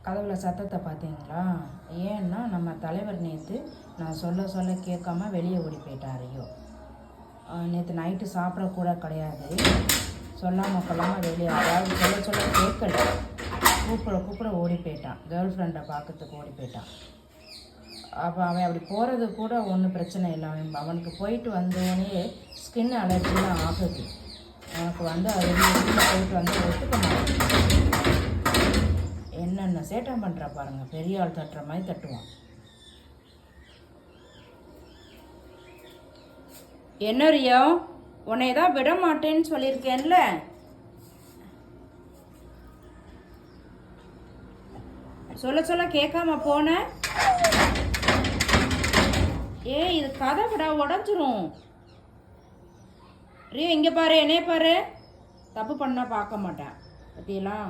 கதவுல சத்தத்தை பார்த்தீங்களா? ஏன்னா நம்ம தலைவர் நேற்று நான் சொல்ல கேட்காம வெளியே ஓடி போயிட்டார். ஐயோ, நேற்று நைட்டு சாப்பிடக்கூட கிடையாது. சொல்லாமல் கொள்ளாமல் வெளியே, அதாவது சொல்ல கேட்கல, கூப்பிட ஓடி போயிட்டான். கேர்ள் ஃப்ரெண்டை பார்க்கறதுக்கு ஓடி போயிட்டான். அப்போ அவன் அப்படி போகிறது கூட ஒன்றும் பிரச்சனை இல்லை. அவனுக்கு போயிட்டு வந்தோடனே ஸ்கின் அலர்ஜிலாம் ஆகுது. அவனுக்கு அது வெளியில் போயிட்டு ஒத்துக்க மாட்டேங்குது. என்னென்ன சேட்டம் பண்ணுறா பாருங்கள். பெரிய ஆள் தட்டுற மாதிரி தட்டுவான். என்ன ரியோ, உன்னை தான் விட மாட்டேன்னு சொல்லியிருக்கேன்ல. சொல்ல கேட்காம போன. இது கதை விட உடஞ்சிரும். ரியோ இங்கே பாரு, என்னைய பாரு. தப்பு பண்ணால் பார்க்க மாட்டேன் பற்றியெல்லாம்.